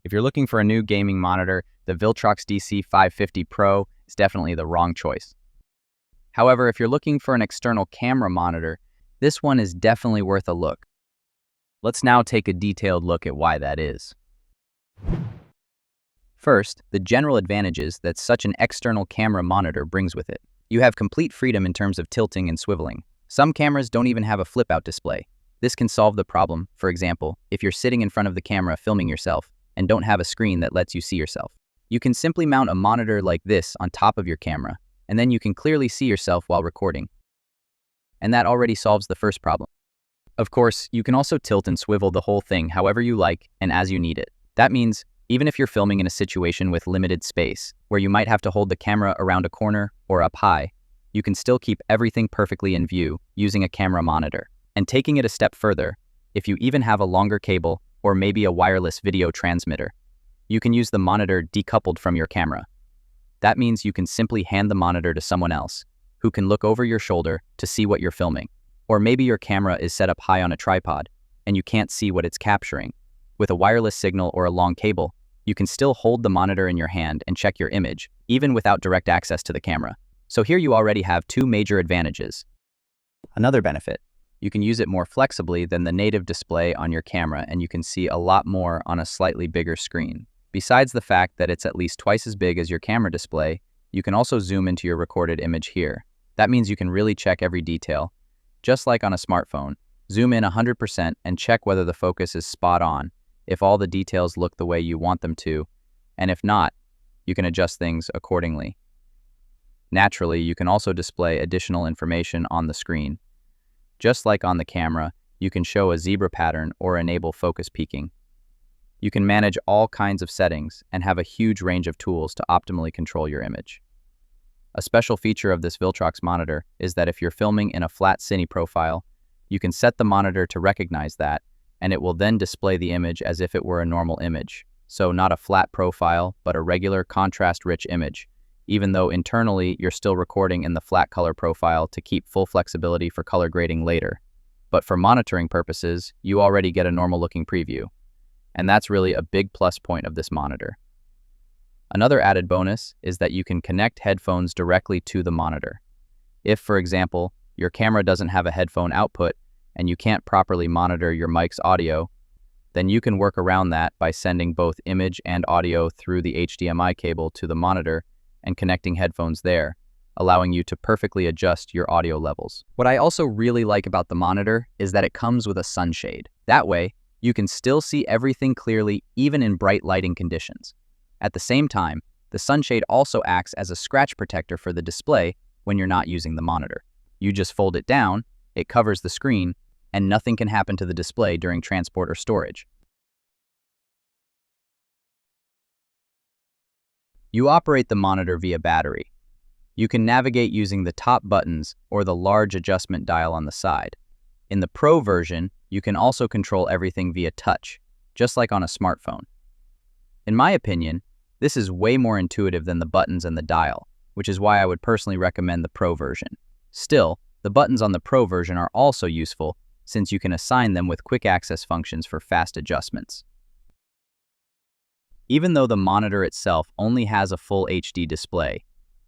If you're looking for a new gaming monitor, the Viltrox DC-550 Pro is definitely the wrong choice. However, if you're looking for an external camera monitor, this one is definitely worth a look. Let's now take a detailed look at why that is. First, the general advantages that such an external camera monitor brings with it. You have complete freedom in terms of tilting and swiveling. Some cameras don't even have a flip-out display. This can solve the problem, for example, if you're sitting in front of the camera filming yourself and don't have a screen that lets you see yourself. You can simply mount a monitor like this on top of your camera, and then you can clearly see yourself while recording. And that already solves the first problem. Of course, you can also tilt and swivel the whole thing however you like and as you need it. That means even if you're filming in a situation with limited space, where you might have to hold the camera around a corner or up high, you can still keep everything perfectly in view using a camera monitor. And taking it a step further, if you even have a longer cable or maybe a wireless video transmitter, you can use the monitor decoupled from your camera. That means you can simply hand the monitor to someone else who can look over your shoulder to see what you're filming. Or maybe your camera is set up high on a tripod and you can't see what it's capturing. With a wireless signal or a long cable, you can still hold the monitor in your hand and check your image, even without direct access to the camera. So here you already have two major advantages. Another benefit, you can use it more flexibly than the native display on your camera, and you can see a lot more on a slightly bigger screen. Besides the fact that it's at least twice as big as your camera display, you can also zoom into your recorded image here. That means you can really check every detail. Just like on a smartphone, zoom in 100% and check whether the focus is spot on, if all the details look the way you want them to, and if not, you can adjust things accordingly. Naturally, you can also display additional information on the screen. Just like on the camera, you can show a zebra pattern or enable focus peaking. You can manage all kinds of settings and have a huge range of tools to optimally control your image. A special feature of this Viltrox monitor is that if you're filming in a flat cine profile, you can set the monitor to recognize that, and it will then display the image as if it were a normal image. So not a flat profile, but a regular contrast-rich image, even though internally you're still recording in the flat color profile to keep full flexibility for color grading later. But for monitoring purposes, you already get a normal-looking preview. And that's really a big plus point of this monitor. Another added bonus is that you can connect headphones directly to the monitor. If, for example, your camera doesn't have a headphone output and you can't properly monitor your mic's audio, then you can work around that by sending both image and audio through the HDMI cable to the monitor and connecting headphones there, allowing you to perfectly adjust your audio levels. What I also really like about the monitor is that it comes with a sunshade. That way, you can still see everything clearly even in bright lighting conditions. At the same time, the sunshade also acts as a scratch protector for the display when you're not using the monitor. You just fold it down, it covers the screen, and nothing can happen to the display during transport or storage. You operate the monitor via battery. You can navigate using the top buttons or the large adjustment dial on the side. In the Pro version, you can also control everything via touch, just like on a smartphone. In my opinion, this is way more intuitive than the buttons and the dial, which is why I would personally recommend the Pro version. Still, the buttons on the Pro version are also useful since you can assign them with quick access functions for fast adjustments. Even though the monitor itself only has a full HD display,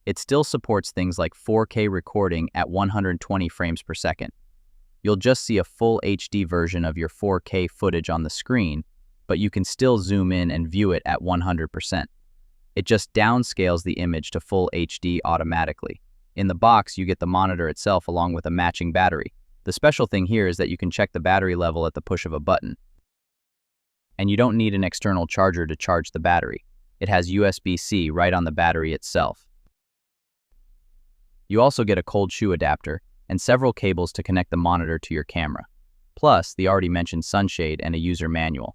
it still supports things like 4K recording at 120 frames per second. You'll just see a full HD version of your 4K footage on the screen, but you can still zoom in and view it at 100%. It just downscales the image to full HD automatically. In the box, you get the monitor itself along with a matching battery. The special thing here is that you can check the battery level at the push of a button. And you don't need an external charger to charge the battery. It has USB-C right on the battery itself. You also get a cold shoe adapter and several cables to connect the monitor to your camera. Plus, the already mentioned sunshade and a user manual.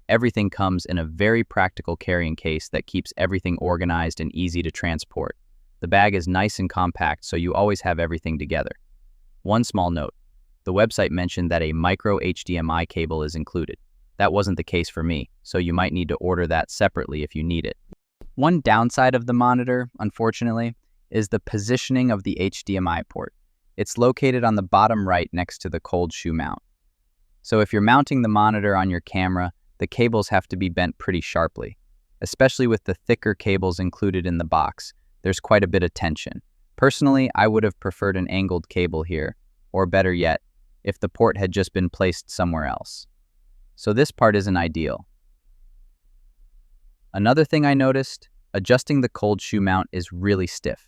Everything comes in a very practical carrying case that keeps everything organized and easy to transport. The bag is nice and compact, so you always have everything together. One small note, the website mentioned that a micro HDMI cable is included. That wasn't the case for me, so you might need to order that separately if you need it. One downside of the monitor, unfortunately, is the positioning of the HDMI port. It's located on the bottom right next to the cold shoe mount. So if you're mounting the monitor on your camera, the cables have to be bent pretty sharply. Especially with the thicker cables included in the box, there's quite a bit of tension. Personally, I would have preferred an angled cable here, or better yet, if the port had just been placed somewhere else. So this part isn't ideal. Another thing I noticed, adjusting the cold shoe mount is really stiff.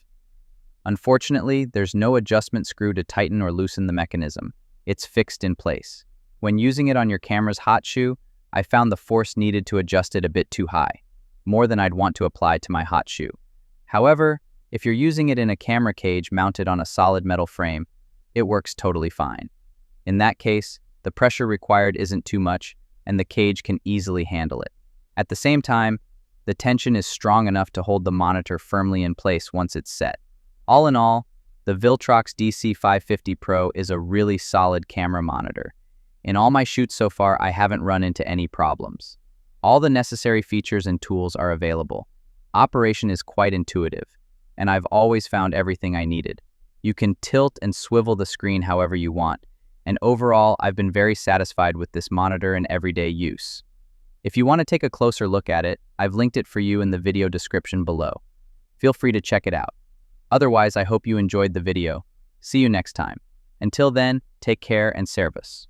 Unfortunately, there's no adjustment screw to tighten or loosen the mechanism. It's fixed in place. When using it on your camera's hot shoe, I found the force needed to adjust it a bit too high, more than I'd want to apply to my hot shoe. However, if you're using it in a camera cage mounted on a solid metal frame, it works totally fine. In that case, the pressure required isn't too much, and the cage can easily handle it. At the same time, the tension is strong enough to hold the monitor firmly in place once it's set. All in all, the Viltrox DC-550 Pro is a really solid camera monitor. In all my shoots so far, I haven't run into any problems. All the necessary features and tools are available. Operation is quite intuitive, and I've always found everything I needed. You can tilt and swivel the screen however you want, and overall, I've been very satisfied with this monitor in everyday use. If you want to take a closer look at it, I've linked it for you in the video description below. Feel free to check it out. Otherwise, I hope you enjoyed the video. See you next time. Until then, take care and servus.